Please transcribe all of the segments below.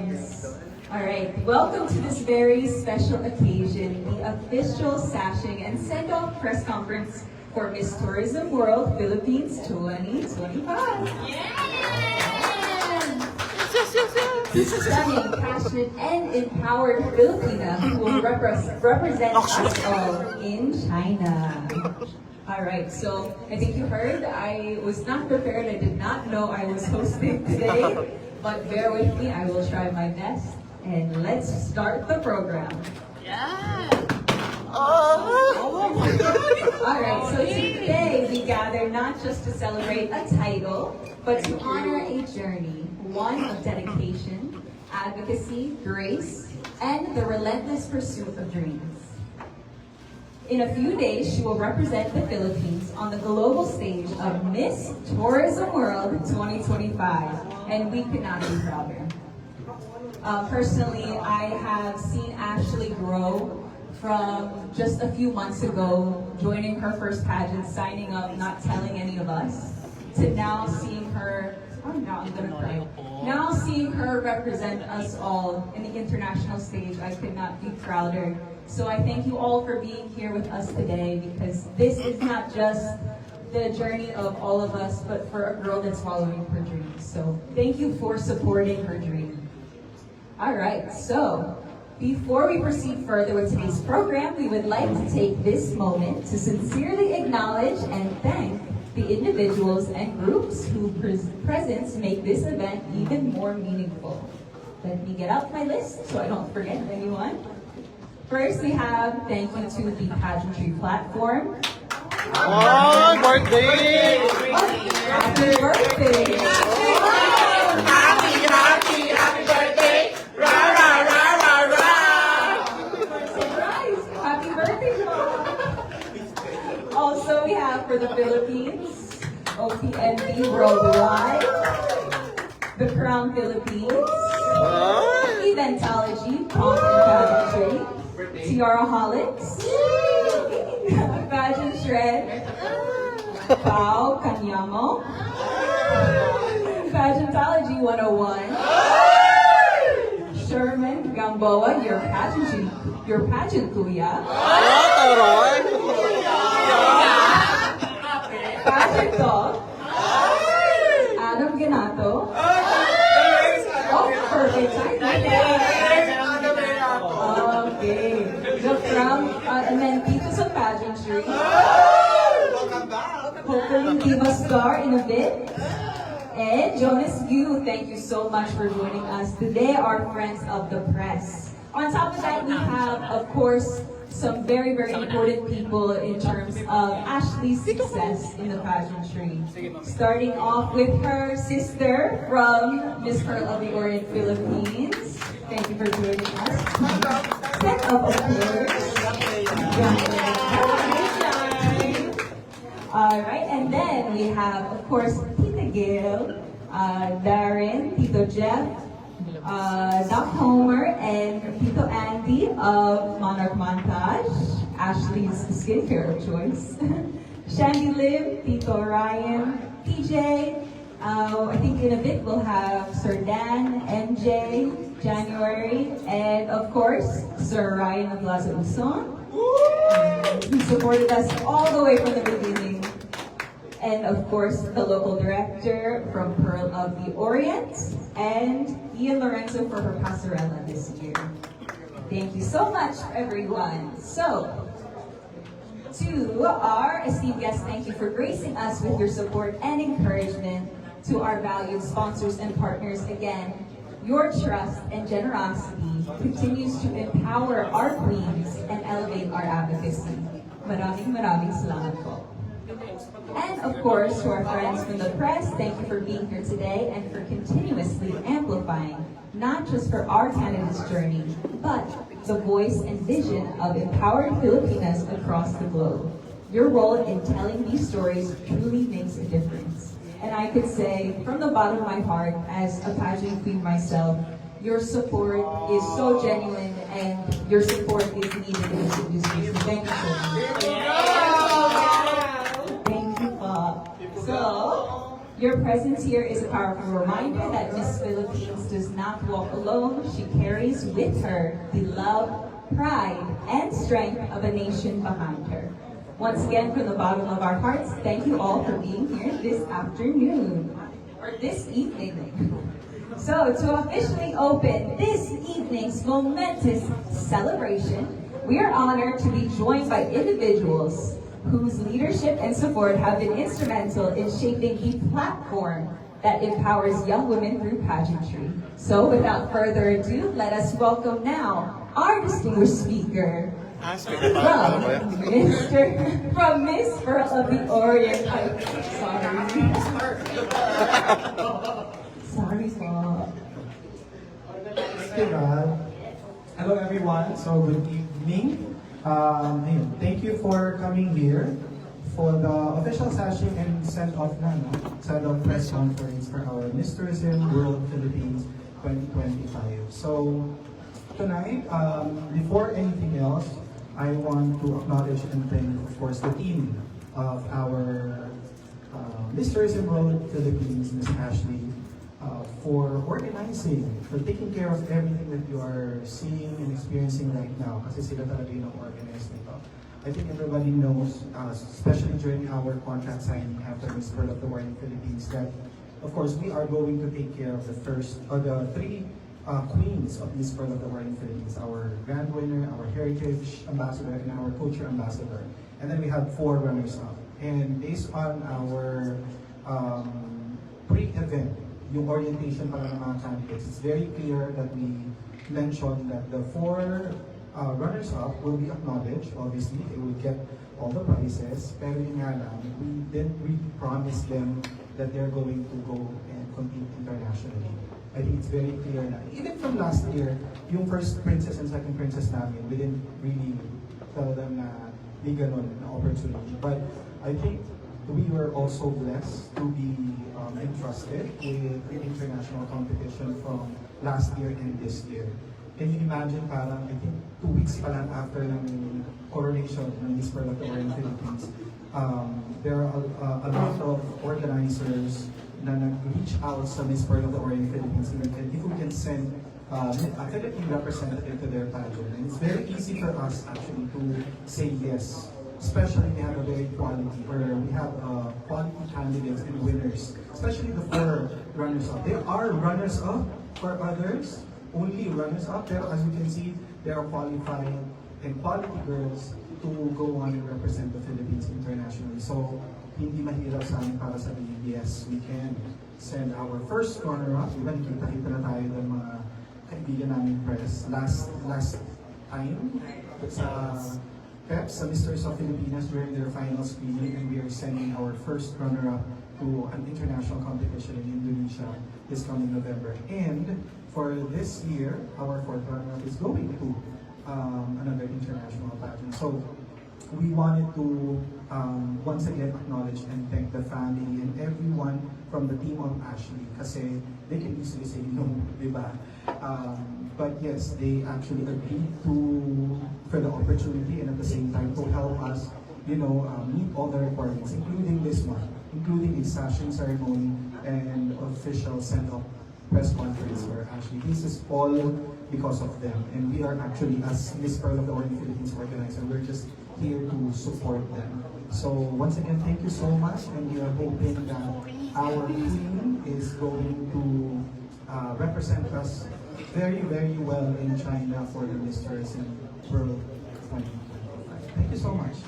All right, welcome to this very special occasion, the official sashing and send-off press conference for Miss Tourism World Philippines 2025. This stunning, passionate, and empowered Filipina who will represent us all in China. All right, so I think you heard I was not prepared. I did not know I was hosting today, but bear with me. I will try my best, and let's start the program. Yeah. Oh my God. All right, so today we gather not just to celebrate a title, but to honor a journey, one of dedication, advocacy, grace, and the relentless pursuit of dreams. In a few days, she will represent the Philippines on the global stage of Miss Tourism World 2025, and we could not be prouder. Personally, I have seen Ashley grow from just a few months ago, joining her first pageant, signing up, not telling any of us, to now seeing her, now I'm gonna cry. Now seeing her represent us all in the international stage, I could not be prouder. So I thank you all for being here with us today, because this is not just the journey of all of us, but for a girl that's following her dreams. So thank you for supporting her dream. All right, so before we proceed further with today's program, we would like to take this moment to sincerely acknowledge and thank the individuals and groups whose presence make this event even more meaningful. Let me get out my list so I don't forget anyone. First, we have thank you to the pageantry platform. Oh, birthday! Happy birthday! Happy birthday! Ra ra ra ra ra! Surprise! Happy birthday, Mom! Also, we have for the Philippines, OPNB Worldwide, The Crown Philippines, Eventology, Pomp and Pageantry, Tiaraholics, Pageant Shred, Pao Kanyamo, Pageantology 101, Sherman Gamboa, your pageant kuya, Pageant Dog, Adam Ganato, oh, perfect timing. Okay, the Crown, and then Tito sa Pageantry. Hopefully Diva Star in a bit. And Jonas Yu, thank you so much for joining us today, our friends of the press. On top of that, we have, of course, some very, very important people in terms of Ashley's success in the pageantry. Starting off with her sister from Miss Pearl of the Orient Philippines. Thank you for joining us. Set up, of course. All right, and then we have, of course, Tita Gail, Darren, Tito Jeff, Doc Homer, and Tito Andy of Monarch Montage, Ashley's skincare of choice, Shandy Liv, Tito Ryan, PJ, I think in a bit we'll have Sir Dan, MJ, January, and of course, Sir Ryan of Plaza Luzon, who supported us all the way from the beginning. And of course, the local director from Pearl of the Orient, and Ian Lorenzo for her passerella this year. Thank you so much, everyone. So, to our esteemed guests, thank you for gracing us with your support and encouragement. To our valued sponsors and partners, again, your trust and generosity continues to empower our queens and elevate our advocacy. Maraming salamat po. And of course, to our friends from the press, thank you for being here today and for continuously amplifying, not just for our candidates' journey, but the voice and vision of empowered Filipinas across the globe. Your role in telling these stories truly makes a difference. And I could say, from the bottom of my heart, as a pageant queen myself, your support is so genuine and your support is needed in this industry. So thank you so much. Thank you, Pa. So, Your presence here is a powerful reminder that Miss Philippines does not walk alone. She carries with her the love, pride, and strength of a nation behind her. Once again, from the bottom of our hearts, thank you all for being here this afternoon, or this evening. So, to officially open this evening's momentous celebration, we are honored to be joined by individuals whose leadership and support have been instrumental in shaping the platform that empowers young women through pageantry. So without further ado, let us welcome now our distinguished speaker from Miss Pearl of the Orient. Sorry, Bob. Hello everyone, so good evening. Thank you for coming here for the official sashing and send-off press conference for our Miss Tourism World Philippines 2025. So tonight, before anything else, I want to acknowledge and thank, of course, the team of our Miss Tourism World Philippines, Miss Ashley, for organizing, for taking care of everything that you are seeing and experiencing right now. Kasi sila talaga yung organize nito. I think everybody knows, especially during our contract signing after Miss Pearl of the Orient Philippines, that of course we are going to take care of the three queens of Miss Pearl of the Orient Philippines: our grand winner, our heritage ambassador, and our culture ambassador. And then we have 4 runners-up. And based on our pre-event, yung orientation para ng mga candidates, it's very clear that we mentioned that the 4 runners-up will be acknowledged. Obviously, they will get all the prizes. Pero yun nga lang, we didn't really promise them that they're going to go and compete internationally. I think it's very clear na, even from last year, yung first princess and second princess namin, we didn't really tell them na may ganun na opportunity. But I think we were also blessed to be entrusted with the international competition from last year and this year. Can you imagine, parang I think 2 weeks pa lang after ng coronation ng Miss Pearl of the Orient Philippines, there are a lot of organizers na nag-reach out sa Miss Pearl of the Orient Philippines, and if we can send a Philippine representative to their pageant. And it's very easy for us actually to say yes. Especially we have a very quality, or we have quality candidates and winners, especially the 4 runners-up. There are runners-up for others, only runners-up, pero as you can see, they are qualified and quality girls to go on and represent the Philippines internationally. So, hindi mahirap sa amin para sabihin, yes, we can send our first runner-up. Even kita-kita na tayo ng mga kaibigan namin press. Last time, sa PEPS, sa Misters of Filipinas, during their final screening, and we are sending our first runner-up to an international competition in Indonesia this coming November. And for this year, our 4th runner-up is going to another international pageant. So we wanted to once again acknowledge and thank the family and everyone from the team of Ashley, kasi they can easily say no, di ba? But yes, they actually agreed for the opportunity, and at the same time to help us, meet all the requirements, including this one, including the sashing ceremony and official send-off press conference for Ashley. This is all because of them, and we are actually, as Miss Pearl of the Orient Philippines organizer, we're just here to support them. So once again, thank you so much, and we are hoping that our team is going to represent us very, very well in China for the Miss Tourism World 2025. Thank you so much.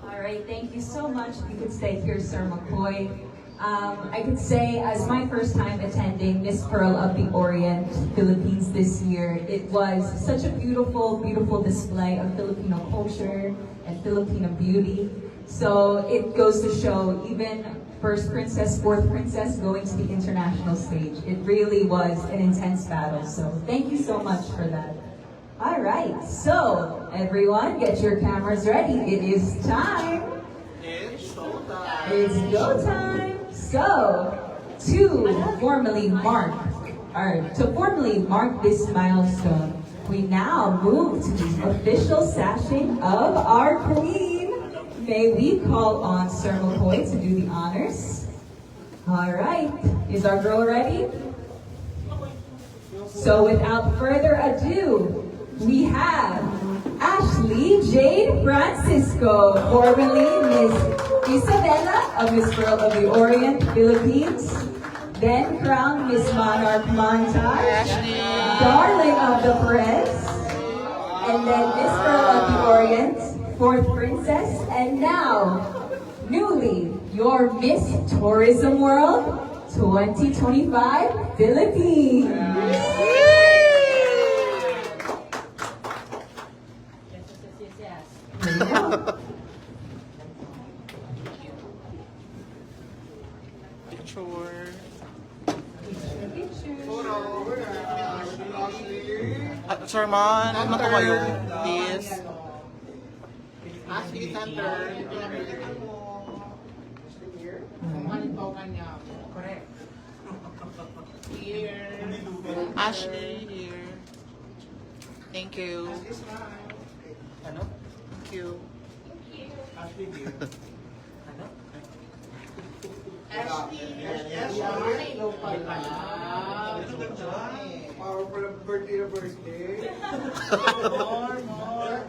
All right, thank you so much. If you could stay here, Sir McCoy. I could say, as my first time attending Miss Pearl of the Orient Philippines this year, it was such a beautiful, beautiful display of Filipino culture and Filipino beauty. So it goes to show, even first princess, 4th princess going to the international stage, it really was an intense battle. So thank you so much for that. All right, so everyone, get your cameras ready. It is time. It's go time. So, to formally mark this milestone, we now move to the official sashing of our queen, may we call on Sir McCoy to do the honors? All right, is our girl ready? So without further ado, we have Ashley Jade Francisco, formerly Miss Isabella of Miss Girl of the Orient, Philippines, then crowned Miss Monarch Montage, Darling of the Press, and then Miss Girl of the Orient, fourth princess, and now, newly, your Miss Tourism World 2025 Philippines. Picture. Sir Man, ano to kayo? Please. Ashley Center. Here. Ashley here. Thank you. Ano? Thank you. Ashley here. Ano? Powerful of birthday to birthday. More.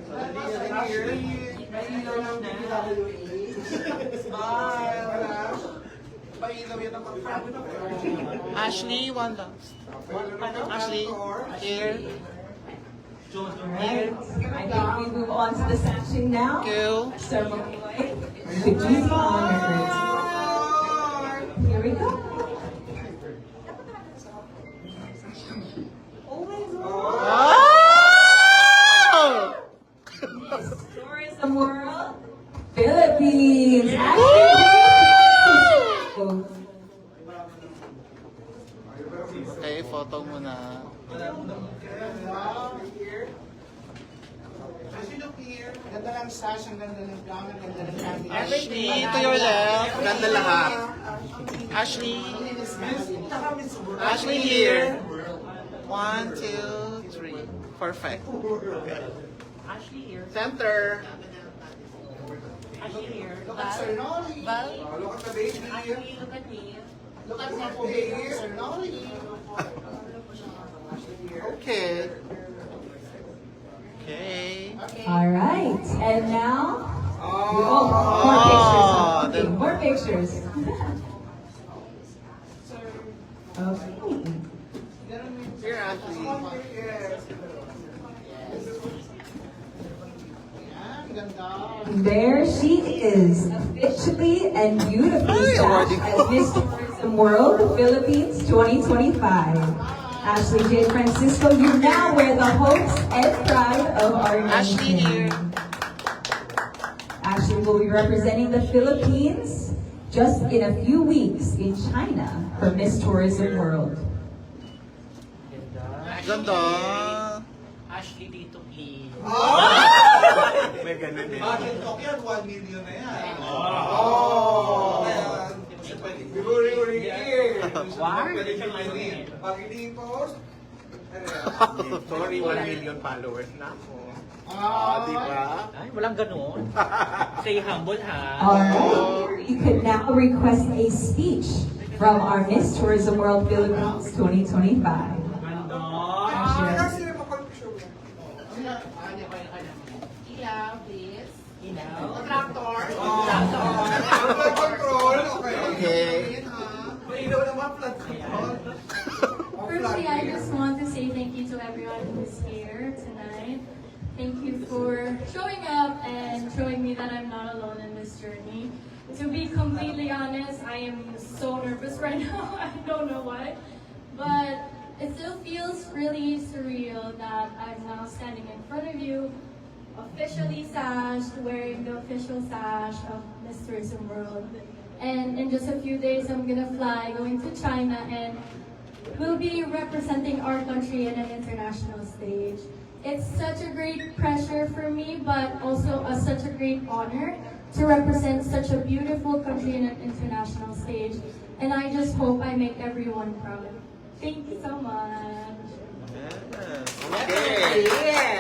Smile. Pailaw yan ang pagkakas. Ashley, one last. Ashley, here. Alright, I think we move on to the section now. Thank you. Sir McCoy, should do the honors. Here we go. Oh! Tourism World, Philippines. Ashley. Okay, photo muna. Ashley, look here. Ganda lang sash, ang ganda ng gown, ang ganda ng candy. Ashley, to your left. Ganda lahat. Ashley. Ashley here. 1, 2, 3. Perfect. Ashley here. Center. Ashley here. Look at Sir Nolly. Val. Oh, look at the baby. Ashley, look at me. Look at the baby. Sir Nolly. Okay. Okay. All right, and now, Oh. more pictures. Okay, more pictures. Okay. Here, Ashley. Yes. Yan, ganda. There she is, officially and beautifully Ay, awarding sashed as Miss Tourism World Philippines 2025. Ashley J. Francisco, you now wear the hopes and pride of our Ashley nation. here. Ashley will be representing the Philippines just in a few weeks in China for Miss Tourism World. Ganda. Ashley dito, please. May ganun din. Bakit okay yan? 1 million na yan. Oh! Uri here. Wow. Pwede ka mainin. Pag hindi post, Sorry, 1 million followers na ako. Di ah, ba? Ay, walang ganun. Stay humble, ha? Alright, you could now request a speech from our Miss Tourism World Philippines 2025. Ashley. sila mapag-show yan. Ilaw, please. Ilaw. Tractor. Flood control. Okay. Okay. Ilaw naman flood control. Firstly, I just want to say thank you to everyone who's here tonight. Thank you for showing up and showing me that I'm not alone in this journey. To be completely honest, I am so nervous right now. I don't know why. But it still feels really surreal that I'm now standing in front of you, officially sashed, wearing the official sash of Miss Tourism World. And in just a few days, I'm gonna fly, going to China, and we'll be representing our country in an international stage. It's such a great pressure for me, but also such a great honor to represent such a beautiful country in an international stage. And I just hope I make everyone proud. Thank you so much. Okay.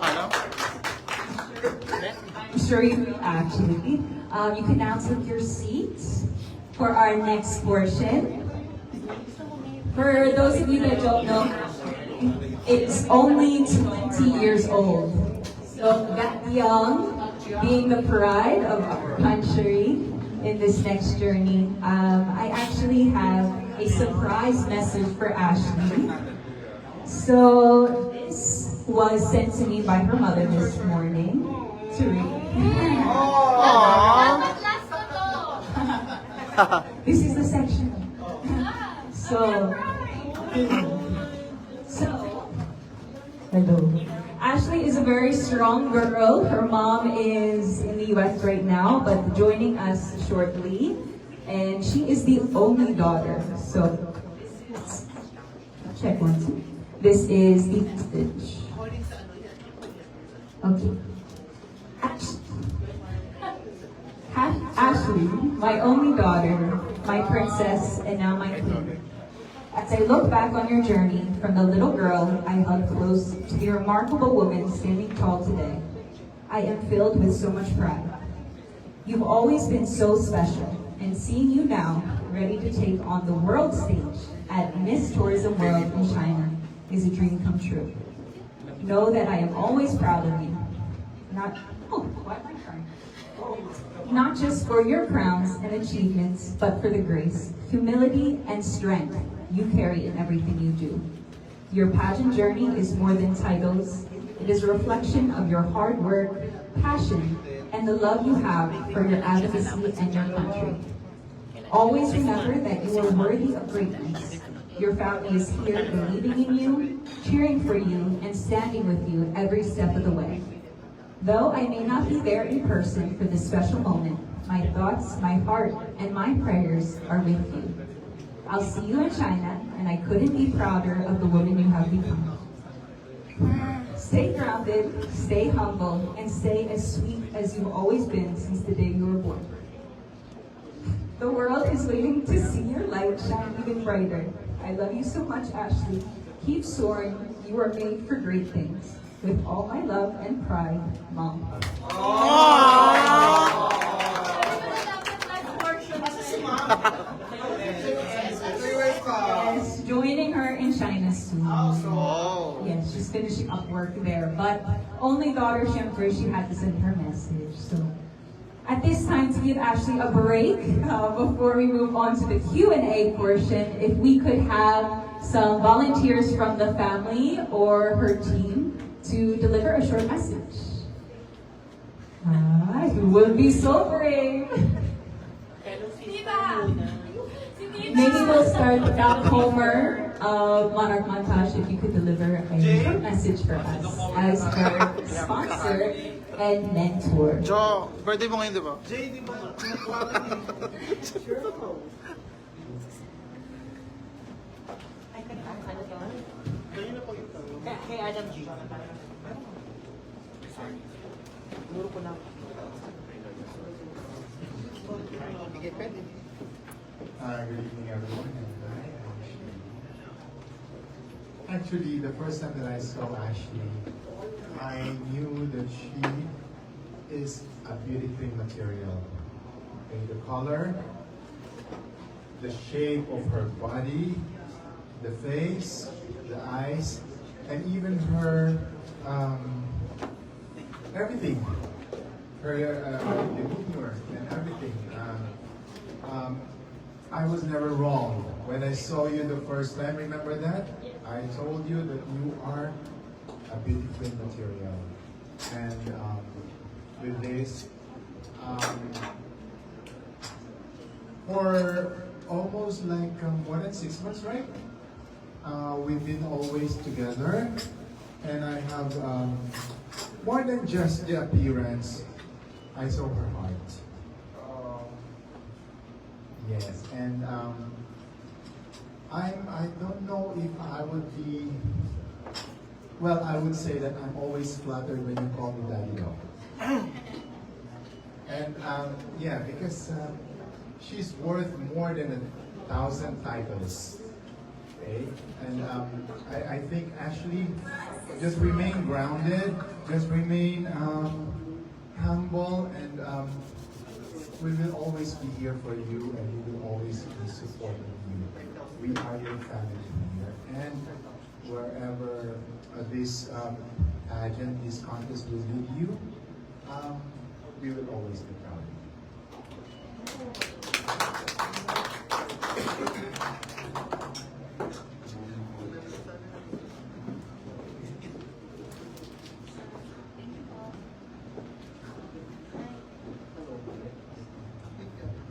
Ano? I'm sure you do, actually. You can now take your seats for our next portion. For those of you that don't know, it's only 20 years old. So that young, being the pride of our country in this next journey, I actually have a surprise message for Ashley. So this was sent to me by her mother this morning to read. This is the section. So, hello. Ashley is a very strong girl. Her mom is in the US right now, but joining us shortly. And she is the only daughter. So, check one, two. This is the message. Okay. Ashley, my only daughter, my princess, and now my queen. As I look back on your journey from the little girl I held close to the remarkable woman standing tall today, I am filled with so much pride. You've always been so special, and seeing you now, ready to take on the world stage at Miss Tourism World in China is a dream come true. Know that I am always proud of you. Not just for your crowns and achievements, but for the grace, humility, and strength you carry in everything you do. Your pageant journey is more than titles. It is a reflection of your hard work, passion, and the love you have for your advocacy and your country. Always remember that you are worthy of greatness. Your family is here believing in you, cheering for you, and standing with you every step of the way. Though I may not be there in person for this special moment, my thoughts, my heart, and my prayers are with you. I'll see you in China, and I couldn't be prouder of the woman you have become. Stay grounded, stay humble, and stay as sweet as you've always been since the day you were born. The world is waiting to see your light shine even brighter. I love you so much, Ashley. Keep soaring. You are made for great things. With all my love and pride, Mom. Yes, joining her in China soon. Yes, she's finishing up work there. But only daughter, syempre, she had to send her message. So at this time, to give Ashley a break, before we move on to the Q&A portion, if we could have some volunteers from the family or her team to deliver a short message. Who would be so brave? Maybe we'll start with Doc Homer of Monarch Montage, if you could deliver a short message for us as her sponsor and mentor. Jo, birthday mo ngayon, di ba? Jay, di ba? Kay Adam G. Siguro ko lang. Good evening, everyone. Actually, the first time that I saw Ashley, I knew that she is a beauty queen material. Okay, the color, the shape of her body, the face, the eyes, and even her everything, her demeanor and everything. I was never wrong when I saw you the first time. Remember that? I told you that you are a beauty queen material, and with this, for almost like more than 6 months, right? We've been always together, and I have more than just the appearance. I saw her heart. Yes, and I don't know if I would be. Well, I would say that I'm always flattered when you call me Daddy-O. And yeah, because she's worth more than 1,000 titles. Okay? And I think Ashley, just remain grounded, just remain humble, and we will always be here for you, and we will always be supporting you. We are your family here, and wherever this pageant, this contest will lead you, we will always be proud of you.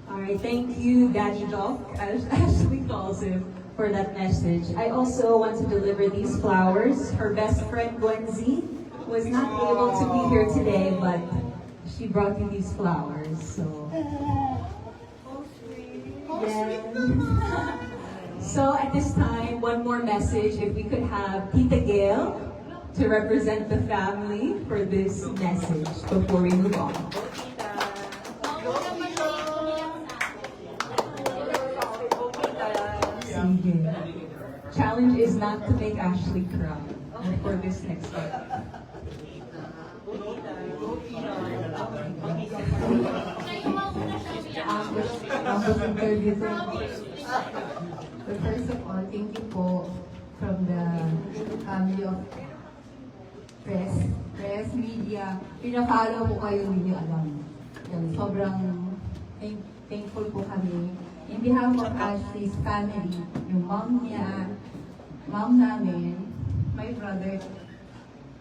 Alright, thank you, Daddy Doc, as Ashley calls him, for that message. I also want to deliver these flowers. Her best friend, Gwenzy, was not able to be here today, but she brought you these flowers, so. Yeah. So at this time, one more message. If we could have Tita Gail to represent the family for this message before we move on. Sige. Challenge is not to make Ashley cry for this next one. Interview. But first of all, thank you po from the family of press media. Pina-follow po kayo, hindi nyo alam. Yan, sobrang thankful po kami. In behalf of Ashley's family, yung mom niya, mom namin, my brother,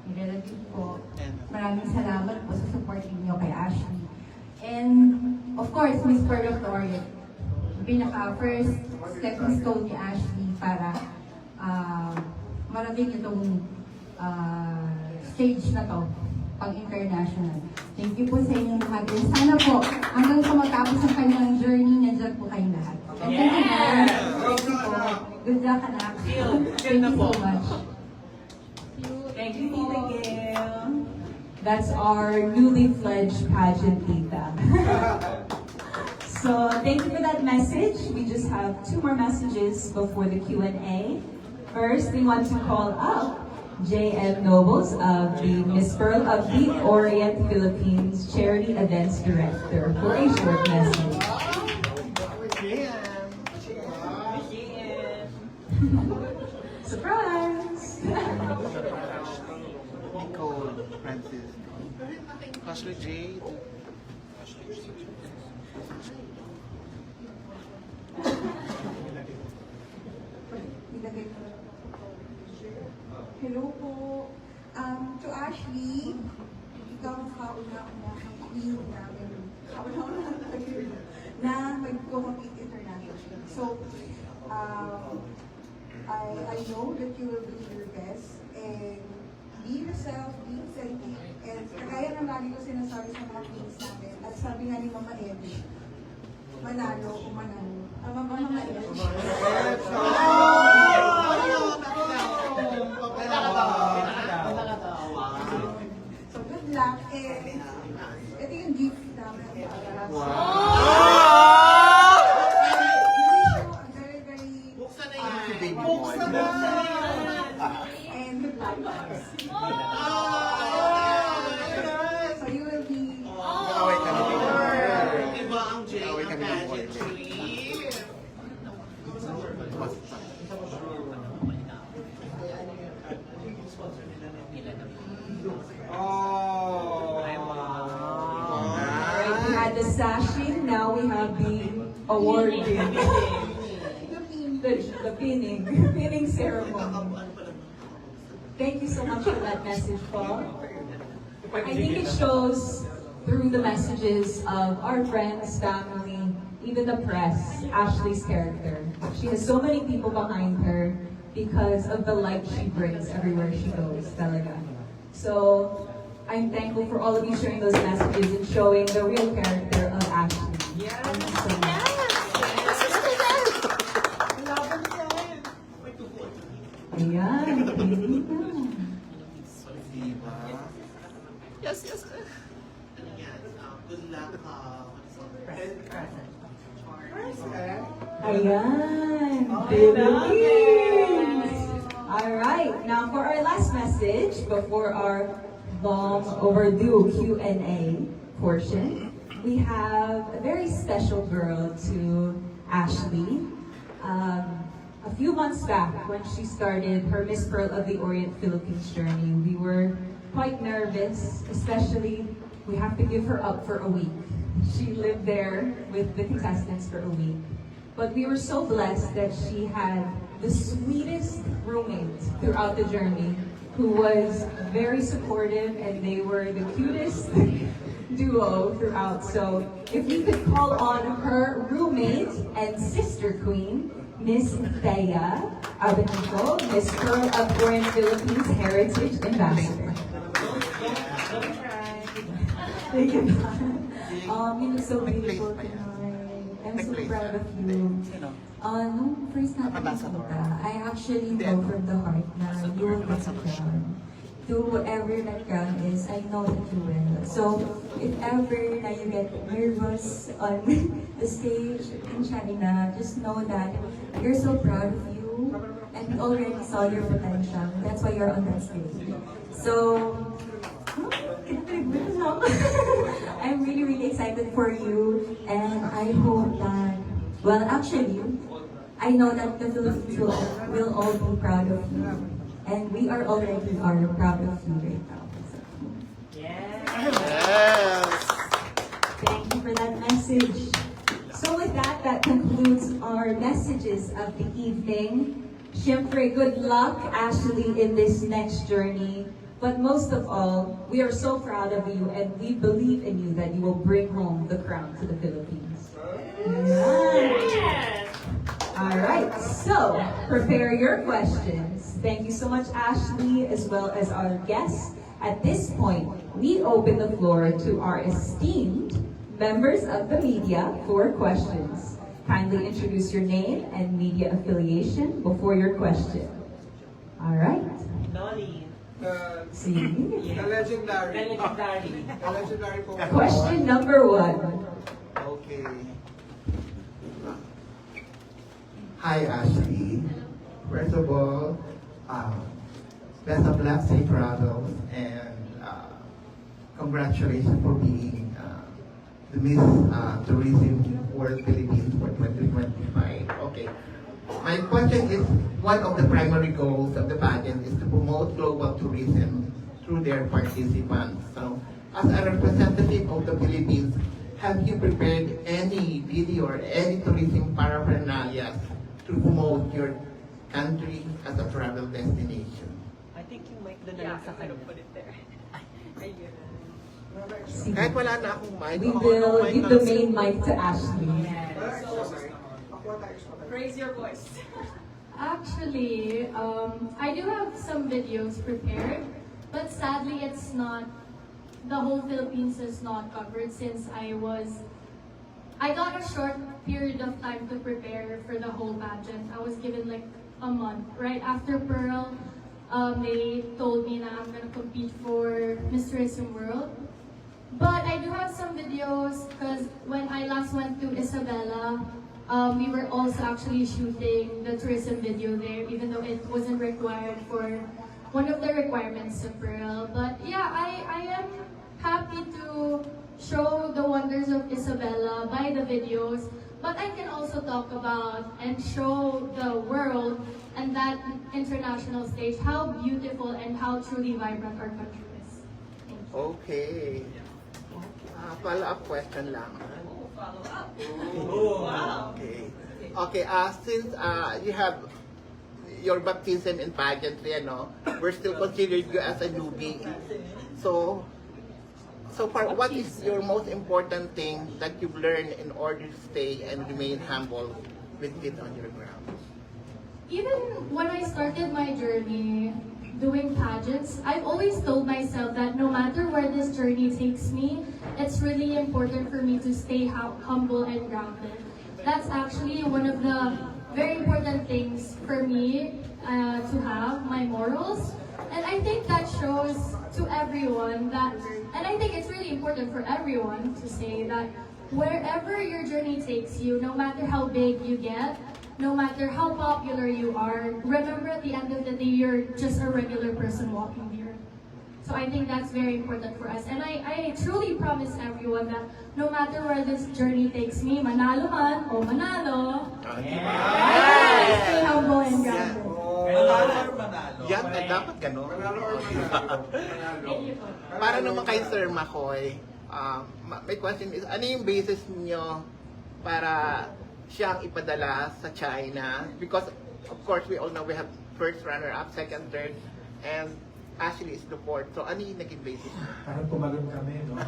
yung relative ko, maraming salamat po sa supporting niyo kay Ashley. And of course, Miss Victoria, pinaka-first stepping stone ni Ashley para marating itong stage na to, pang-international. Thank you po sa inyong lahat. And sana po, hanggang sa matapos ang kanyang journey, nandiyan po kayong lahat. And thank you, Dad. Thank you po. Good luck, anak. Thank you so much. Thank you, Tita Gail. That's our newly fledged pageant tita. So thank you for that message. We just have 2 more messages before the Q&A. First, we want to call up J.M. Nobles of the Miss Pearl of the Orient Philippines Charity Events Director for a short message. Surprise! Nicole, Francis, Ashley Jade. Hello po. To Ashley, ikaw ang kauna-unahang queen namin. Kauna-unahang queen na mag-compete internationally. So, I know that you will do your best and be yourself, be authentic, and kagaya ng lagi ko sinasabi sa mga queens namin, at sabi nga ni Mama Edge, manalo o manalo. Mama Edge. So good luck, and ito yung gift namin. Very, very Buksan na yan. Buksan na! and good luck. So you will be Away kami ni Iba ang J ang pageantry. Alright, we had the sashing, now we have the awarding. The pinning ceremony. Thank you so much for that message, Paul. I think it shows through the messages of our friends, family, even the press, Ashley's character. She has so many people behind her because of the light she brings everywhere she goes, talaga. So, I'm thankful for all of you sharing those messages and showing the real character of Ashley. Thank you so much. Ayan, pili na. Yes. Good luck. Ayan, Philippines! Alright, now for our last message, before our long overdue Q&A portion. We have a very special girl to Ashley. A few months back, when she started her Miss Pearl of the Orient Philippines journey, we were quite nervous, especially we have to give her up for a week. She lived there with the contestants for a week. But we were so blessed that she had the sweetest roommate throughout the journey who was very supportive, and they were the cutest duo throughout. So if we could call on her roommate and sister queen, Miss Thea Abanico, Miss Pearl of Orient Philippines Heritage Ambassador. Thank you. You look so beautiful tonight. I'm so proud of you. Nung first natin nakita, I actually know from the heart na you will get the crown. To whatever that crown is, I know that you will. So, if ever na you get nervous on the stage in China, just know that you're so proud of you and we already saw your potential. That's why you're on that stage. So, I'm really, really excited for you, and I hope that, well, actually, I know that the Philippines will all be proud of you, and we are already proud of you right now. Yes. Thank you for that message. So with that, that concludes our messages of the evening. Siyempre, good luck, Ashley, in this next journey. But most of all, we are so proud of you, and we believe in you that you will bring home the crown to the Philippines. Yes. All right, so prepare your questions. Thank you so much, Ashley, as well as our guests. At this point, we open the floor to our esteemed members of the media for questions. Kindly introduce your name and media affiliation before your question. All right. Nolly. See. The legendary. The legendary. The legendary po. Question number 1. Okay. Hi, Ashley. First of all, best of luck, safe travels, and congratulations for being the Miss Tourism World Philippines for 2025. Okay. My question is, one of the primary goals of the pageant is to promote global tourism through their participants. So, as a representative of the Philippines, have you prepared any video or any tourism paraphernalia to promote your country as a travel destination? I think yung mic doon na lang sa kanya. Put it there. Kahit wala na akong mic, We ako will mic give na the lang. main mic to Ashley. Raise your voice. Actually, I do have some videos prepared, but sadly it's not, the whole Philippines is not covered since I got a short period of time to prepare for the whole pageant. I was given like a month. Right after Pearl, they told me that I'm gonna compete for Miss Tourism World. But I do have some videos because when I last went to Isabela, we were also actually shooting the tourism video there, even though it wasn't required for one of the requirements of Pearl. But yeah, I am happy to show the wonders of Isabela by the videos, but I can also talk about and show the world and that international stage how beautiful and how truly vibrant our country is. Thank you. Okay. Follow-up question lang. Okay. Okay, since you have your baptism in pageantry, we're still considered you as a newbie. So far, what is your most important thing that you've learned in order to stay and remain humble with it on your ground? Even when I started my journey doing pageants, I've always told myself that no matter where this journey takes me, it's really important for me to stay humble and grounded. That's actually one of the very important things for me to have, my morals. And I think that shows to everyone that, and I think it's really important for everyone to say that wherever your journey takes you, no matter how big you get, no matter how popular you are, remember at the end of the day, you're just a regular person walking here. So I think that's very important for us. And I truly promise everyone that no matter where this journey takes me, manalo man o manalo, I will stay humble and grounded. Manalo or manalo? Yan, dapat gano'n. Manalo or manalo? Thank you po. Para naman kay Sir Makoy, my question is, ano yung basis niyo para siyang ipadala sa China? Because, of course, we all know we have first runner-up, second, third, and Ashley is the fourth. So, ano yung naging basis niyo? Parang tumalon kami, no?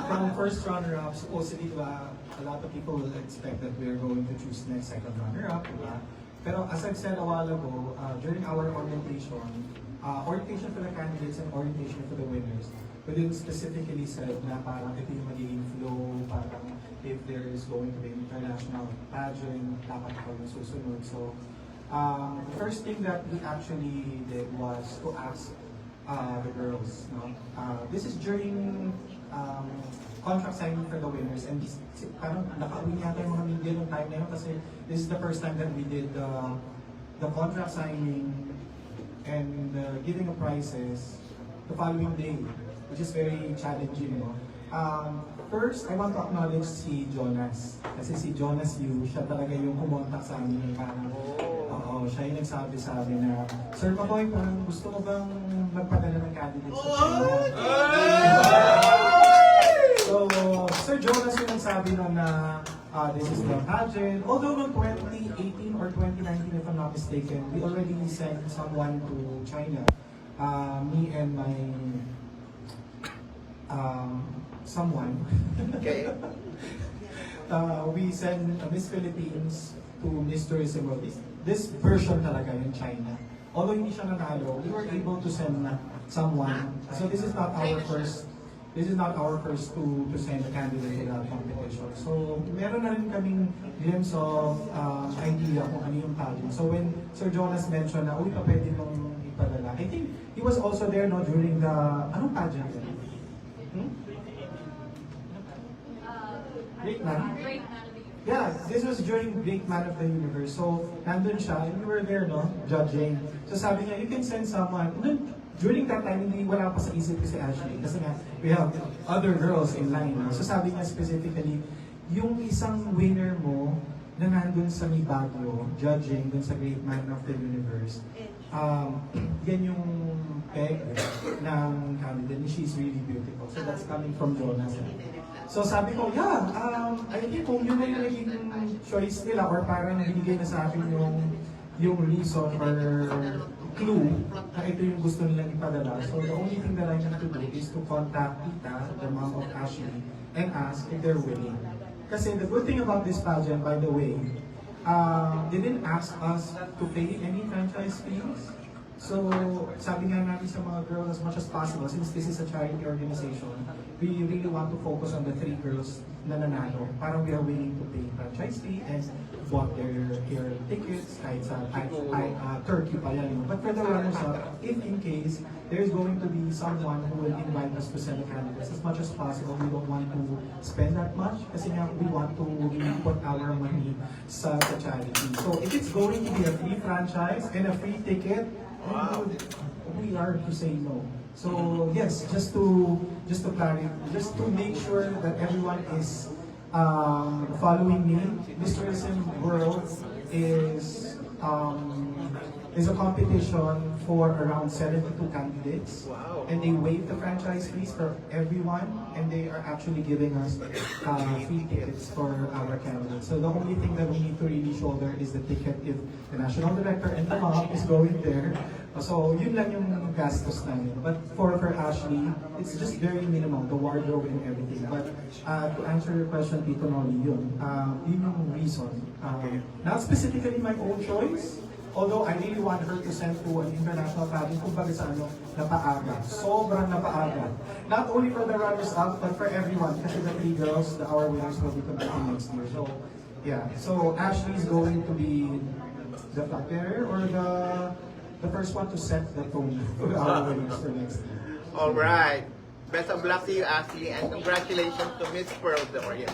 From first runner-up, supposedly, a lot of people will expect that we're going to choose next second runner-up, diba? Pero as I've said a while ago, during our orientation for the candidates and orientation for the winners, we didn't specifically said na parang ito yung magiging flow, parang if there is going to be an international pageant, dapat ako yung susunod. So, the first thing that we actually did was to ask the girls. No? This is during contract signing for the winners, and parang nakauwi yata yung mga media nung time na yun kasi this is the first time that we did the contract signing and giving of prizes the following day, which is very challenging. No? First, I want to acknowledge si Jonas. Kasi si Jonas Yu, siya talaga yung kumontak sa amin. Parang, siya yung nagsabi sa amin na, Sir Makoy, parang gusto mo bang magpadala ng candidates sa China? So, Sir Jonas yung nagsabi nun na this is the pageant. Although noong 2018 or 2019, if I'm not mistaken, we already sent someone to China. Me and my someone. Okay. We sent Miss Philippines to Miss Tourism World. This version talaga in China. Although hindi siya nanalo, we were able to send someone. So this is not our first. This is not our first to send a candidate to that competition. So meron na rin kaming glimpse of idea kung ano yung pageant. So when Sir Jonas mentioned na, uy, pwede mong ipadala. I think he was also there no during the anong pageant? Great Man? Yeah, this was during Great Man of the Universe. So, nandun siya, and we were there, no, judging. So sabi niya, you can send someone. And then, during that time, hindi wala pa sa isip ko si Ashley. Kasi nga, we have other girls in line. No? So sabi niya specifically, yung isang winner mo na nandun sa May Baguio, judging dun sa Great Man of the Universe, yan yung peg ng candidate. She's really beautiful. So that's coming from Jonas. So sabi ko, yeah, I think kung yun na yung naging choice nila or parang binigay na sa akin yung reason or clue na ito yung gusto nilang ipadala. So the only thing that I have to do is to contact Tita, the mom of Ashley, and ask if they're willing. Kasi the good thing about this pageant, by the way, they didn't ask us to pay any franchise fees. So, sabi nga namin sa mga girls as much as possible, since this is a charity organization, we really want to focus on the 3 girls na nanalo. Parang we are willing to pay franchise fee and bought their tickets, kahit sa Turkey pa yan. But for the runners-up, if in case there's going to be someone who will invite us to send the candidates, as much as possible, we don't want to spend that much kasi nga we want to really put our money sa charity. So, if it's going to be a free franchise and a free ticket, we are to say no. So yes, just to clarify, just to make sure that everyone is following me. Miss Tourism World is a competition for around 72 candidates. Wow. And they waive the franchise fees for everyone, and they are actually giving us free tickets for our candidates. So the only thing that we need to really shoulder is the ticket if the national director and the mom is going there. So yun lang yung gastos namin. But for Ashley, it's just very minimal, the wardrobe and everything. But to answer your question, Tito Noli, yun yung reason. Not specifically my own choice, although I really want her to send to an international pageant, kumbaga sa napaaga. Sobrang napaaga. Not only for the runners-up, but for everyone. Kasi the 3 girls, our winners will be competing next year. So, yeah. So, Ashley is going to be the flag bearer or the first one to set the tone for our winners for next year. All right. Best of luck to you, Ashley, and congratulations to Miss Pearl de Orient.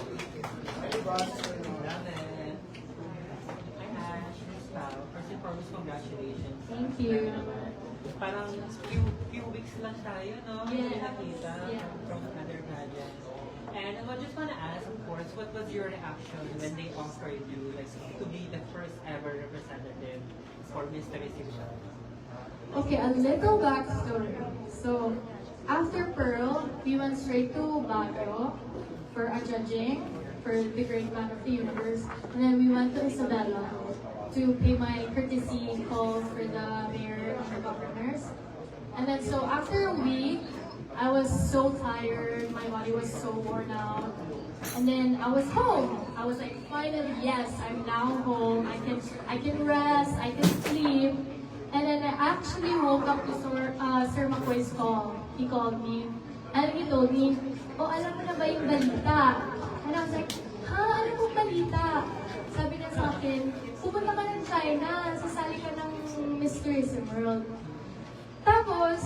First and foremost, congratulations. Thank you. parang few weeks lang tayo, no? Yes. Hindi nakita Yeah. from other pageants. And I just want to ask, of course, what was your reaction when they offered you like to be the first ever representative for Mr. Reception? Okay, a little backstory. So, after Pearl, we went straight to Baguio for a judging for the Great Man of the Universe. And then we went to Isabela to pay my courtesy calls for the mayor and the governors. And then so after a week, I was so tired, my body was so worn out. And then I was home. I was like, finally, yes, I'm now home. I can rest, I can sleep. And then I actually woke up to Sir McCoy's call. He called me and he told me, oh, alam mo na ba yung balita? And I was like, ha, ano pong balita? Sabi niya sa akin, pupunta ka ng China, sasali ka ng Miss Tourism World. Tapos,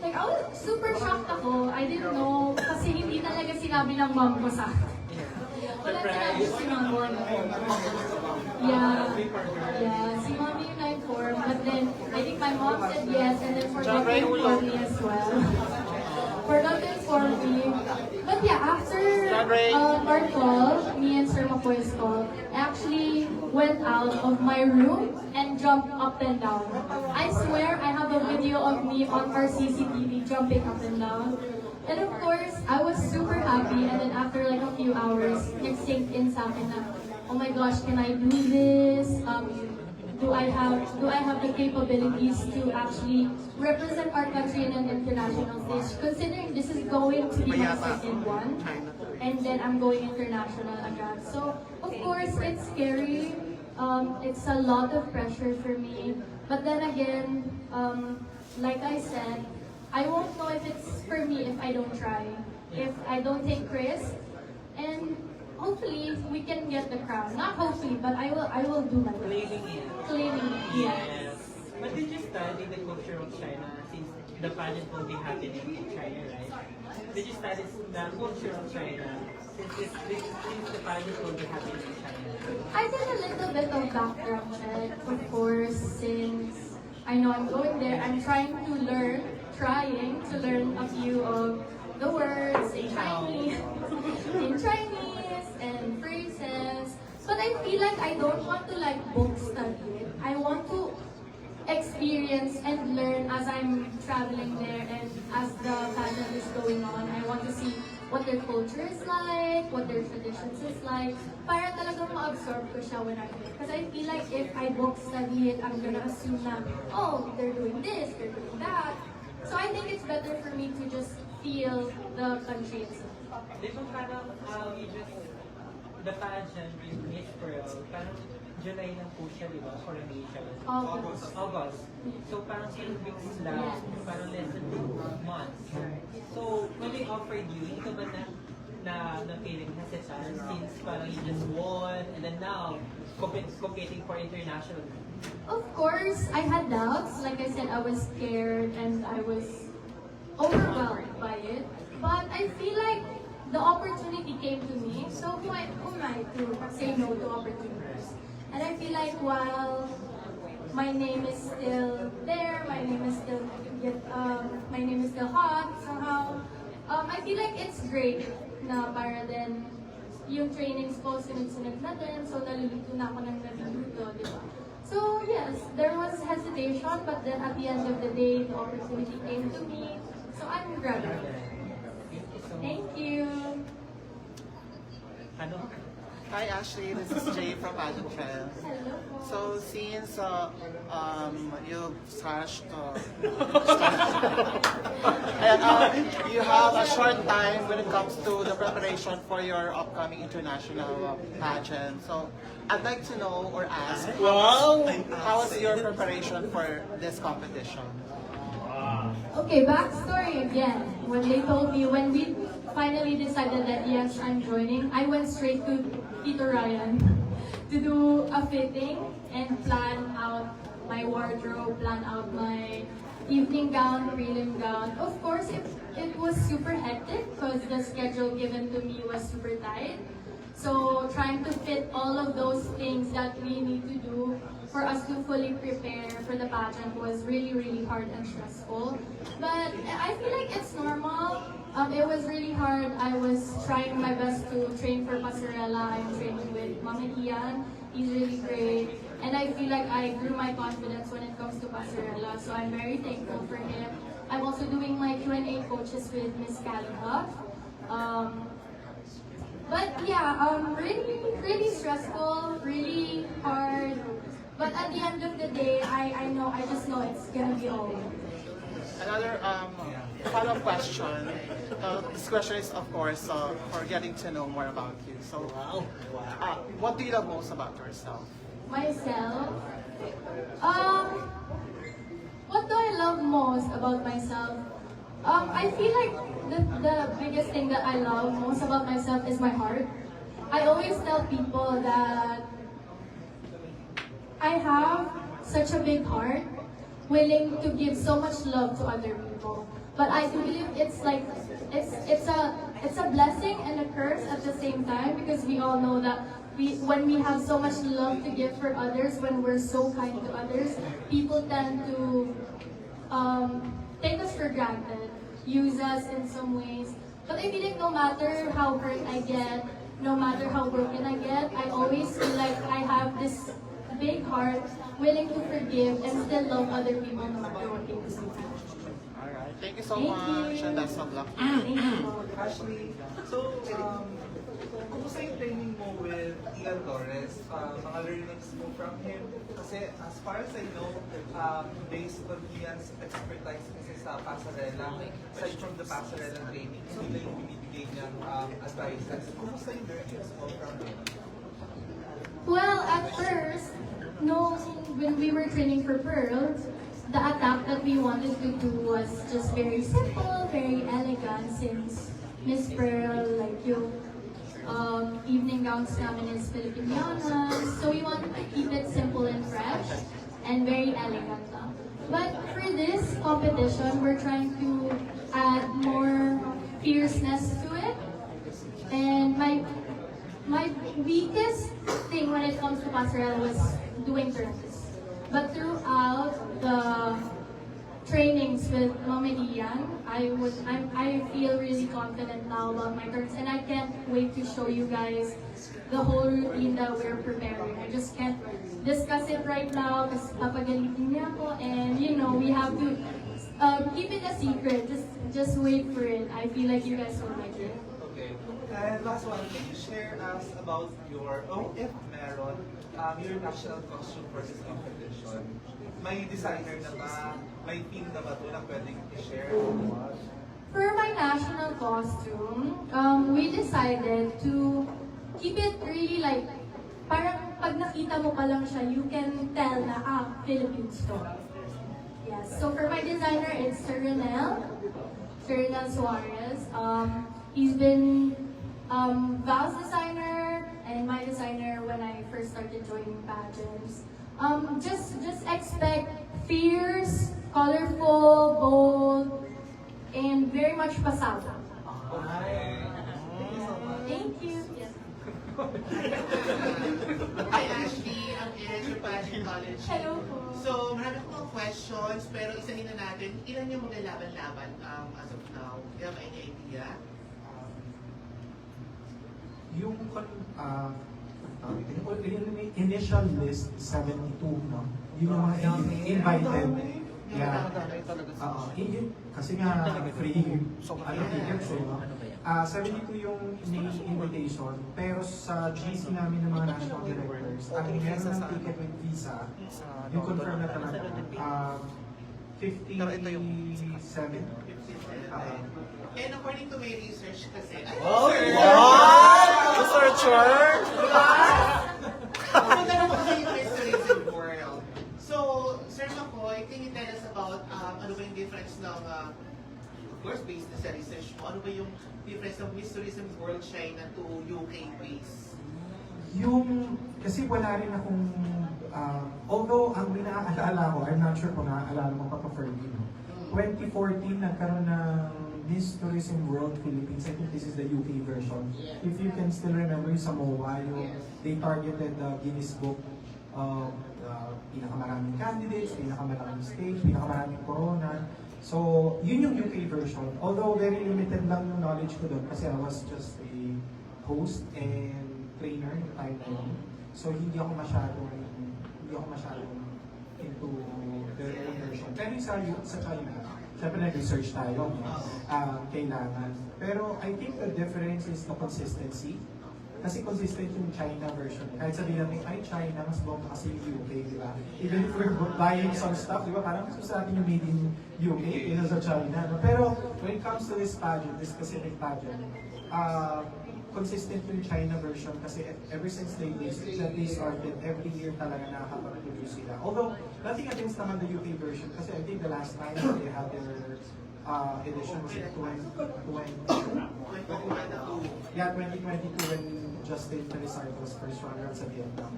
like, I was super shocked ako. I didn't know, kasi hindi talaga sinabi ng mom ko sa akin. Wala sinabi si mom ko. Yeah. Yeah, si mommy yung na-inform. But then, I think my mom said yes, and then forgot to inform me as well. Forgot to inform me. But yeah, after our call, me and Sir McCoy's call, I actually went out of my room and jumped up and down. I swear I have a video of me on our CCTV jumping up and down. And of course, I was super happy, and then after like a few hours, nag-sink in sa akin na, oh my gosh, can I do this? Do I have the capabilities to actually represent our country in an international stage? Considering this is going to be my second one, and then I'm going international again. So of course, it's scary. It's a lot of pressure for me. But then again, like I said, I won't know if it's for me if I don't try, if I don't take risks, and hopefully we can get the crown. Not hopefully, but I will do my best. Claiming it. Claiming it, yes. But did you study the culture of China since the pageant will be happening in China, right? Did you study the culture of China since the pageant will be happening in China? I did a little bit of background check, of course, since I know I'm going there. I'm trying to learn a few of the words in Chinese, and phrases. But I feel like I don't want to like book study it. I want to experience and learn as I'm traveling there and as the pageant is going on. I want to see what their culture is like, what their traditions is like, para talagang ma-absorb ko siya when I'm there. Because I feel like if I book study it, I'm gonna assume na, oh, they're doing this, they're doing that. So I think it's better for me to just feel the country itself. Di ba parang the pageant with Miss Pearl, parang July lang po siya, di ba? Coronation. August. So parang 8 weeks lang, parang less than 2 months. So when they offered you, hindi ka ba na feeling hesitant since parang you just won and then now competing for international? Of course, I had doubts. Like I said, I was scared and I was overwhelmed by it. But I feel like the opportunity came to me. So who am I to say no to opportunities? And I feel like while my name is still there, my name is still hot somehow. I feel like it's great na para then yung trainings ko sunod-sunod na din. So naluluto na ako ng naluluto, di ba? So yes, there was hesitation, but then at the end of the day, the opportunity came to me. So I'm grabbing it. Thank you. Hi Ashley, this is Jay from Pageant Trends. Hello. So since you've slashed, you have a short time when it comes to the preparation for your upcoming international pageant. So I'd like to know or ask, how is your preparation for this competition? Okay, backstory again. When we finally decided that yes, I'm joining, I went straight to Tito Ryan to do a fitting and plan out my wardrobe, plan out my evening gown, prelim gown. Of course, it was super hectic because the schedule given to me was super tight. So trying to fit all of those things that we need to do for us to fully prepare for the pageant was really, really hard and stressful. But I feel like it's normal. It was really hard. I was trying my best to train for Pasarela. I'm training with Mama Ian. He's really great. And I feel like I grew my confidence when it comes to Pasarela. So I'm very thankful for him. I'm also doing my Q&A coaches with Miss Calica. But yeah, really stressful, really hard. But at the end of the day, I just know it's gonna be over. Another follow-up question. This question is, of course, for getting to know more about you. So, what do you love most about yourself? Myself? What do I love most about myself? I feel like the biggest thing that I love most about myself is my heart. I always tell people that I have such a big heart, willing to give so much love to other people. But I do believe it's like it's a blessing and a curse at the same time, because we all know that when we have so much love to give for others, when we're so kind to others, people tend to take us for granted, use us in some ways. But I feel like no matter how hurt I get, no matter how broken I get, I always feel like I have this big heart, willing to forgive and still love other people no matter what they do. Alright, thank you so Thank much, you. and best of luck. Thank you. Ashley, so, kumusta yung training mo with Ian Torres? Mga learnings mo from him? Kasi as far as I know, based on Ian's expertise kasi sa Pasarela, aside from the Pasarela training, sila yung binibigay niyang advices. Kumusta yung learnings mo from him? Well, at first, when we were training for Pearl, the attack that we wanted to do was just very simple, very elegant, since Miss Pearl, like yung evening gowns namin is Filipinianas. So we wanted to keep it simple and fresh and very elegant lang. But for this competition, we're trying to add more fierceness to it. And my weakest thing when it comes to Pasarela was doing turns. But throughout the trainings with Mama Ian, I feel really confident now about my turns, and I can't wait to show you guys the whole routine that we're preparing. I just can't discuss it right now because papagalitin niya ako, and we have to keep it a secret. Just wait for it. I feel like you guys will like it. Okay. And last one, can you share us about your, if meron, your national costume for this competition? May designer na ba? May theme na ba ito na pwedeng i-share? For my national costume, we decided to keep it really like, parang pag nakita mo pa lang siya, you can tell na, Philippines to. Yes. So for my designer, it's Sir Renel Suarez. He's been Val's designer and my designer when I first started joining pageants. Just expect fierce, colorful, bold, and very much pasado. Thank you. Yes. Hi Ashley, ang Ed yung Pageant College. Hello po. So, marami akong mga questions, pero isahin na natin, ilan yung maglalaban-laban as of now? Do you have any idea? Yung initial list, 72, no? Yung mga invited. Yeah. Kasi nga free, tickets eh, no? 72 yung invitation, pero sa GC namin ng mga national directors, ang meron ng ticket with visa, yung confirm na talaga, 57. And according to my research kasi, Researcher! Punta naman kasi yung Miss Tourism World. So, Sir Makoy, can you tell us about ano ba yung difference ng, of course, based na sa research mo, ano ba yung difference ng Miss Tourism World China to UK base? Kasi wala rin akong, although ang naaalala ko, I'm not sure kung naaalala mo pa Fergie, no? 2014 nagkaroon ng Miss Tourism World Philippines. I think this is the UK version. If you can still remember yung Samoa, they targeted the Guinness Book of pinakamaraming candidates, pinakamaraming stage, pinakamaraming corona. So, yun yung UK version. Although very limited lang yung knowledge ko doon kasi I was just a host and trainer yung time na yun. So, hindi ako masyadong into their own version. Pero sa China, syempre nag-research tayo, kailangan. Pero I think the difference is the consistency. Kasi consistent yung China version. Kahit sabihin natin, ay China, mas bomba kasi yung UK, di ba? Even if we're buying some stuff, di ba? Parang mas gusto natin yung made in UK, kaysa sa China. No? Pero when it comes to this pageant, this specific pageant, consistent yung China version kasi ever since they started, every year talaga nakakapag-produce sila. Although, nothing against naman the UK version kasi I think the last time they had their edition was in 2022. Yeah, 2022 when Justin Felizardo's first runner sa Vietnam.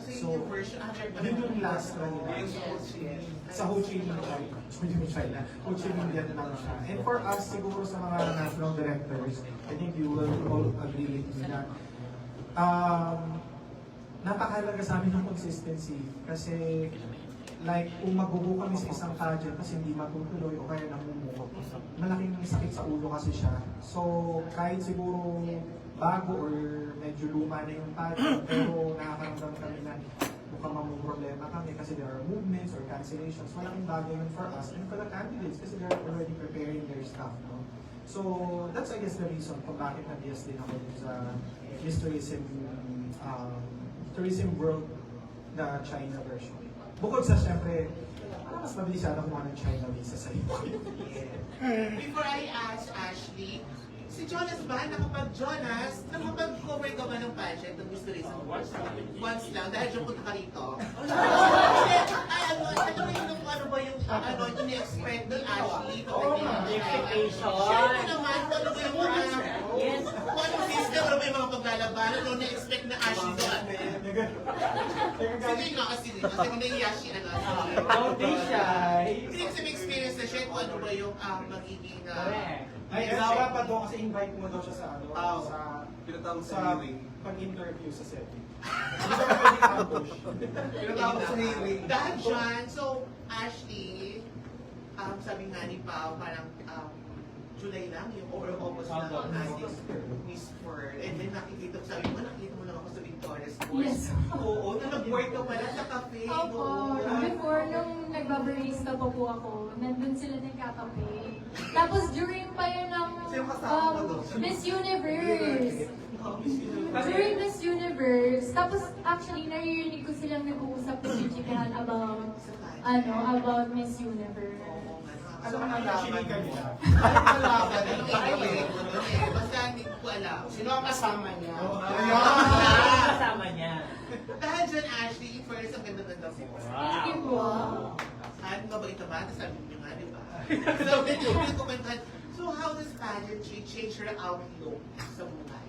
So, yun yung last one nila. Sa Ho Chi Minh China. Ho Chi Minh Vietnam siya. And for us, siguro sa mga national directors, I think you will all agree with me na napakahalaga sa amin ng consistency. Kasi, like, kung magbubo kami sa isang pageant kasi hindi matutuloy o kaya namumuko, malaking sakit sa ulo kasi siya. So, kahit siguro bago or medyo luma na yung pageant, pero nakakaramdam kami na mukhang mamumroblema kami kasi there are movements or cancellations. Malaking bagay yun for us and for the candidates kasi they're already preparing their stuff. No? So, that's I guess the reason kung bakit nag-yes din ako sa Miss Tourism World na China version. Bukod sa syempre, mas mabilis yata kumuha ng China visa sa iyo. Before I ask Ashley, si Jonas ba, nakapag-cover ka ba ng pageant ng Miss Tourism Awards? Once lang, dahil dyan punta ka rito. Ano ba yung ini-expect ni Ashley? Share mo naman, ano ba yung mga system, ano ba yung mga paglalabanan, ano na-expect na Ashley doon? Sige nga kasi naiiya siya. Don't be shy. Hindi kasi may experience na siya kung ano ba yung magiging Ay, nawa pa doon kasi invite mo daw siya sa Pinatawag sa hearing. pag-interview sa setting. Hindi ka pwede ambush. Pinatawag sa hearing. Dahil dyan, so Ashley, sabi nga ni Pao, parang July lang, yung over August na ang ating Miss World. And then nakikita mo lang ako sa Victoria's Course. Yes. Oo, na nag-work ka pala sa cafe. Opo, before nung nagbabarista pa po ako, nandun sila nagkakape. Tapos during pa yun ng Miss Universe. During Miss Universe, tapos actually naririnig ko silang nag-uusap sa Chichikahan about Miss Universe. Ano ka nalaman niya? Ano malaman? Basta hindi ko alam. Sino ang kasama niya? Kasama niya. Dahil dyan, Ashley, first, ang ganda-ganda mo. Thank you po. Ano ba ito ba? Sabi niyo nga, di ba? So, medyo yung komentahan. So, how does pageantry change your outlook sa buhay?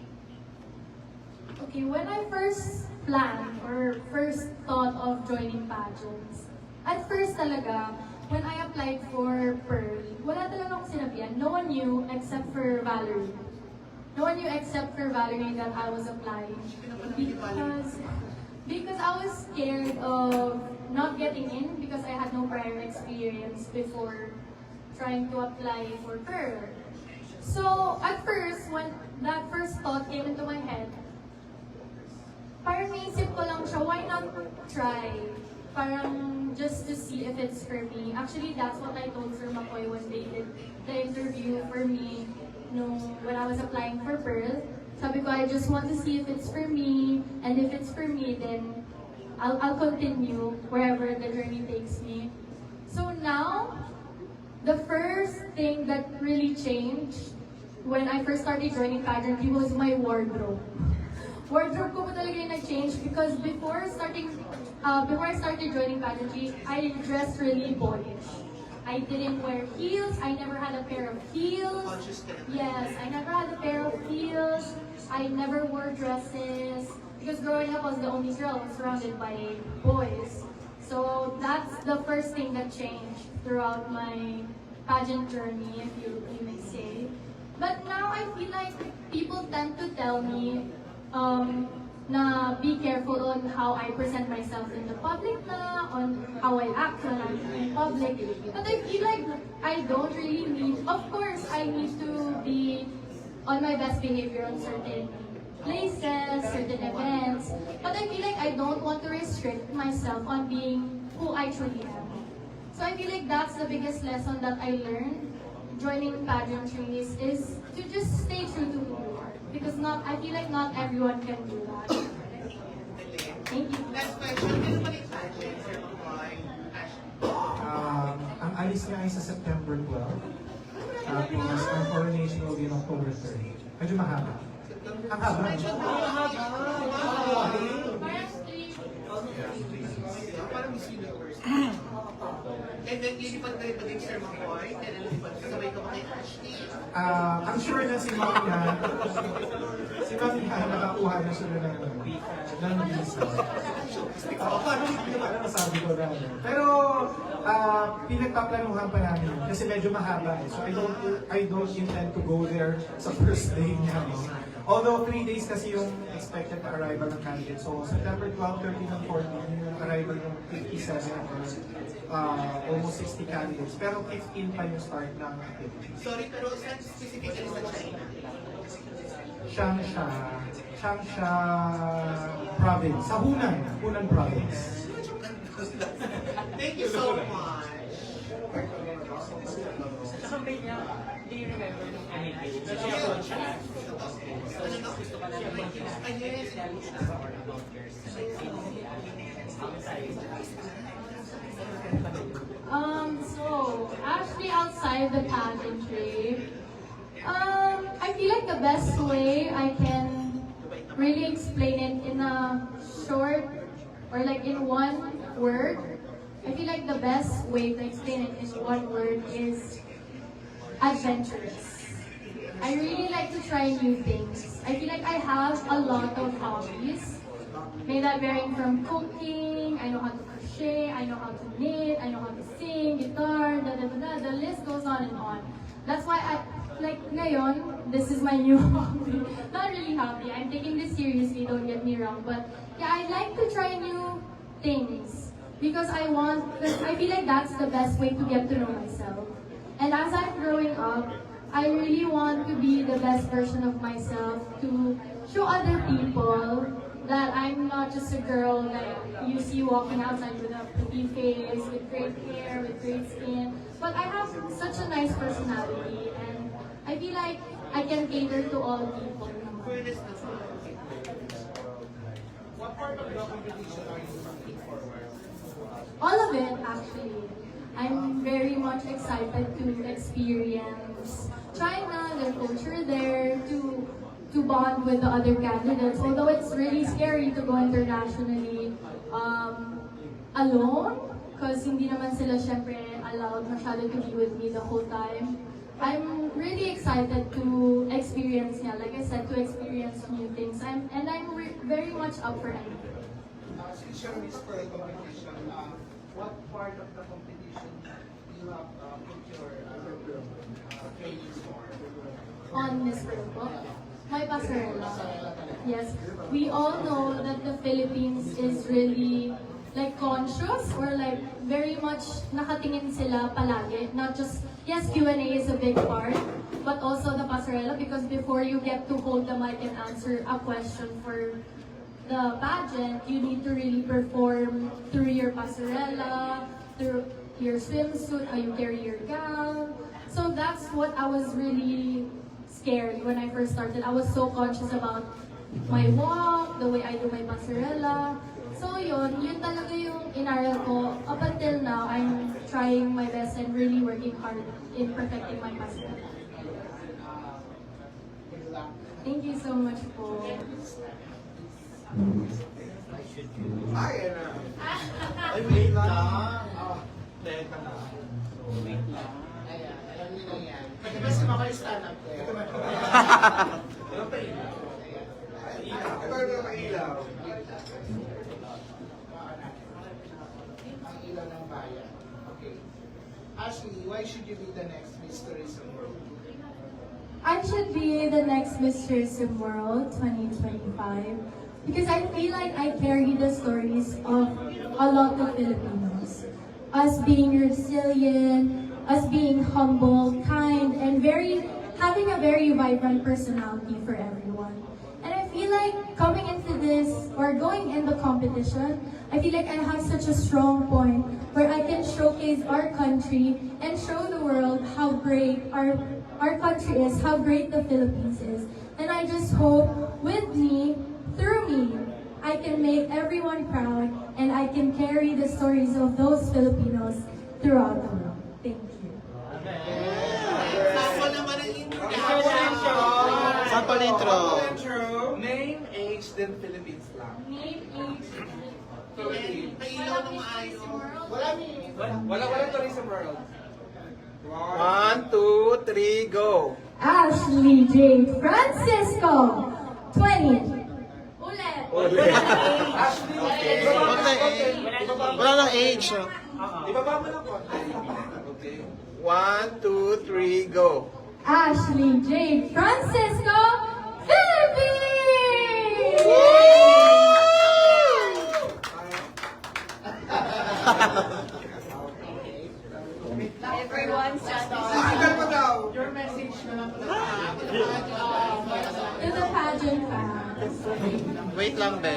Okay, when I first planned or first thought of joining pageants, at first talaga, when I applied for Pearl, wala talaga akong sinabihan. No one knew except for Valerie. No one knew except for Valerie that I was applying. Because I was scared of not getting in because I had no prior experience before trying to apply for Pearl. So, at first, when that first thought came into my head, parang naisip ko lang siya, why not try? Parang just to see if it's for me. Actually, that's what I told Sir McCoy when they did the interview for me when I was applying for Pearl. Sabi ko, I just want to see if it's for me, and if it's for me, then I'll continue wherever the journey takes me. So now, the first thing that really changed when I first started joining pageantry was my wardrobe. Wardrobe ko po talaga yung nag-change because before I started joining pageantry, I dressed really boyish. I didn't wear heels. I never had a pair of heels. Yes, I never had a pair of heels. I never wore dresses because growing up I was the only girl surrounded by boys. So that's the first thing that changed throughout my pageant journey, if you may say. But now I feel like people tend to tell me na be careful on how I present myself in the public na, on how I act when I'm in public. But I feel like I don't really need, of course, I need to be on my best behavior on certain places, certain events. But I feel like I don't want to restrict myself on being who I truly am. So I feel like that's the biggest lesson that I learned joining pageantries is to just stay true to who you are. Because I feel like not everyone can do that. Thank you. Last question, meron ba yung pageant, Sir Makoy? Ashley? Ang alis niya ay sa September 12. Tapos ang coronation will be on October 3. Medyo mahaba. Ang haba. Parang Miss Universe. And then, lilipat na rin ba din Sir Makoy? And then, kasabay ka ba kay Ashley? I'm sure na si Mami Ha nakakuha na siya ng visa. Ano masabi ko na. Pero, pinagpaplanuhan pa namin yun kasi medyo mahaba eh. So I don't intend to go there sa first day niya. No? Although 3 days kasi yung expected na arrival ng candidates. So September 12, 13, and 14, yung arrival ng 57 almost 60 candidates. Pero 15 pa yung start ng activities. Sorry, pero saan specifically sa China? Changsha province. Sa Hunan province. Thank you so much. Saka may niya, do you remember nung interview? Nag-share siya. Ano na? Gusto ka lang So, actually outside the pageantry, I feel like the best way I can really explain it in a short or like in one word, I feel like the best way to explain it in one word is adventurous. I really like to try new things. I feel like I have a lot of hobbies. May that varying from cooking, I know how to crochet, I know how to knit, I know how to sing, guitar, the list goes on and on. That's why ngayon, this is my new hobby. Not really hobby, I'm taking this seriously, don't get me wrong, but yeah, I like to try new things because I feel like that's the best way to get to know myself. And as I'm growing up, I really want to be the best version of myself, to show other people that I'm not just a girl that you see walking outside with a pretty face, with great hair, with great skin, but I have such a nice personality, and I feel like I can cater to all people. Fairness na sa what part of the competition are you looking forward? All of it, actually. I'm very much excited to experience China, their culture there, to bond with the other candidates. Although it's really scary to go internationally alone, because hindi naman sila syempre allowed masyado to be with me the whole time. I'm really excited to experience niya, like I said, to experience new things. I'm very much up for anything. Since you're Miss Pearl competition, what part of the competition you have put your trainings for? On Miss Pearl po, my passerella. Yes, we all know that the Philippines is really like conscious or like very much nakatingin sila palagi. Not just, yes, Q&A is a big part, but also the passerella, because before you get to hold the mic and answer a question for the pageant, you need to really perform through your passerella, through your swimsuit, how you carry your gown. So that's what I was really scared when I first started. I was so conscious about my walk, the way I do my passerella. So yun talaga yung inaral ko. Up until now, I'm trying my best and really working hard in perfecting my passerella. Thank you so much po. Ay, wait lang. Teka na. Wait lang. Alam niyo na yan. Pwede ba si Maka stand up? Ito pa ilaw. Ito pa ilaw. Ang ilaw ng bayan. Okay. Ashley, why should you be the next Miss Tourism World? I should be the next Miss Tourism World 2025 because I feel like I carry the stories of a lot of Filipinos. Us being resilient, us being humble, kind, and having a very vibrant personality for everyone. And I feel like coming into this or going in the competition, I feel like I have such a strong point where I can showcase our country and show the world how great our country is, how great the Philippines is. And I just hope with me, through me, I can make everyone proud and I can carry the stories of those Filipinos throughout the world. Thank you. Sample naman ang intro. Sample intro. Name, age, then Philippines lang. Name, age, Pailaw ng maayos. Wala tourism world. 1, 2, 3, go! Ashley J. Francisco, 20. Ulit. Ashley, Wag na age. Wala nang age. ibaba mo ng konti. Okay. 1, 2, 3, go! Ashley J. Francisco, Philippines! Everyone stand Sigal mo daw. Your message na lang pala. To the pageant fans. Wait lang, be.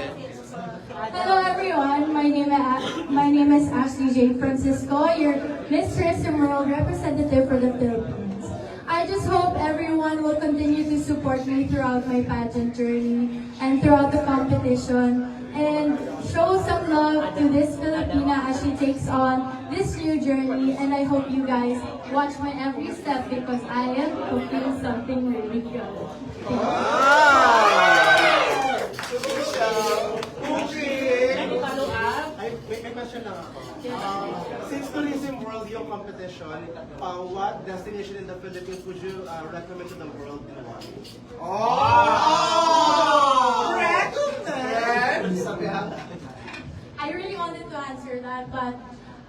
Hello everyone, my name is Ashley J. Francisco, your Miss Tourism World representative for the Philippines. I just hope everyone will continue to support me throughout my pageant journey and throughout the competition and show some love to this Filipina as she takes on this new journey, and I hope you guys watch my every step because I am cooking something really good. Thank you. May question lang ako. Since Tourism World yung competition, what destination in the Philippines would you recommend to the world and why? I really wanted to answer that, but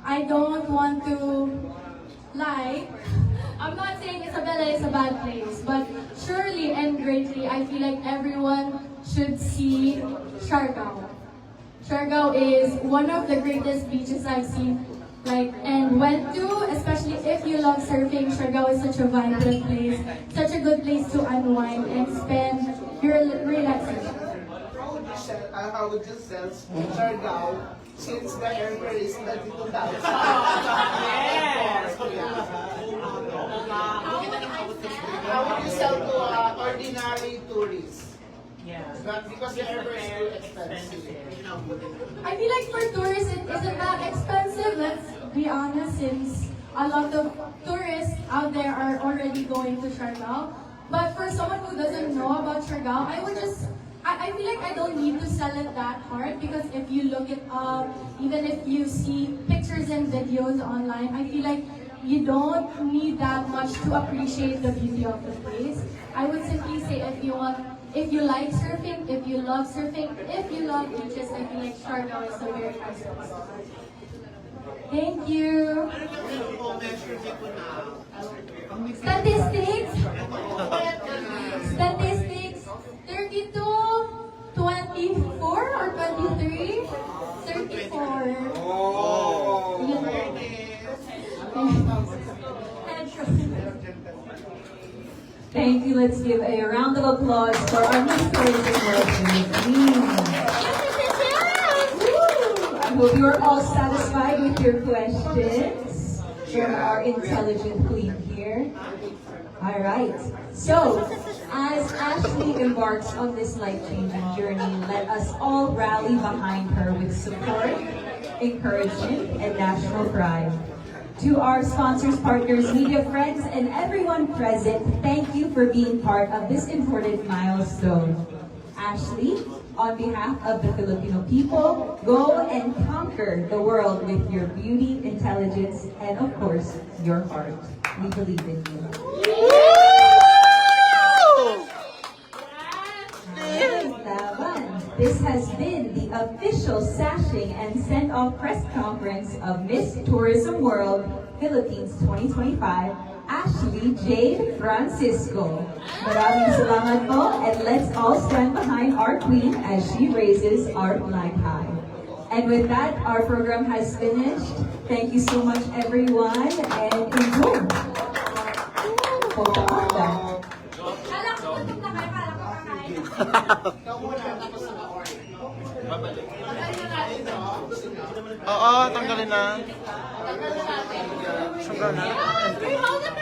I don't want to lie. I'm not saying Isabela is a bad place, but surely and greatly, I feel like everyone should see Siargao. Siargao is one of the greatest beaches I've seen, and went to, especially if you love surfing. Siargao is such a vibrant place, such a good place to unwind and spend your relaxation. I would just sell Siargao since the airfare is 32,000. How would you sell to ordinary tourists? Yeah. But because the airfare is too expensive. I feel like for tourists, it isn't that expensive. Let's be honest, since a lot of tourists out there are already going to Siargao. But for someone who doesn't know about Siargao, I feel like I don't need to sell it that hard because if you look it up, even if you see pictures and videos online, I feel like you don't need that much to appreciate the beauty of the place. I would simply say if you like surfing, if you love surfing, if you love beaches, I feel like Siargao is a very nice place. Thank you. Statistics. 32, 24 or 23? 34. Yun. Thank you. Let's give a round of applause for our Miss Tourism World Philippines. I hope you are all satisfied with your questions from our intelligent queen here. All right. So, as Ashley embarks on this life-changing journey, let us all rally behind her with support, encouragement, and national pride. To our sponsors, partners, media friends, and everyone present, thank you for being part of this important milestone. Ashley, on behalf of the Filipino people, go and conquer the world with your beauty, intelligence, and of course, your heart. We believe in you. Laban. This has been the official sashing and send-off press conference of Miss Tourism World Philippines 2025, Ashley Jade Francisco. Maraming salamat po, and let's all stand behind our queen as she raises our flag high. And with that, our program has finished. Thank you so much, everyone, and enjoy. Photo opera. Kala ko gutom na kayo, kala ko kakain. Oo, tanggalin na. Hey, hold the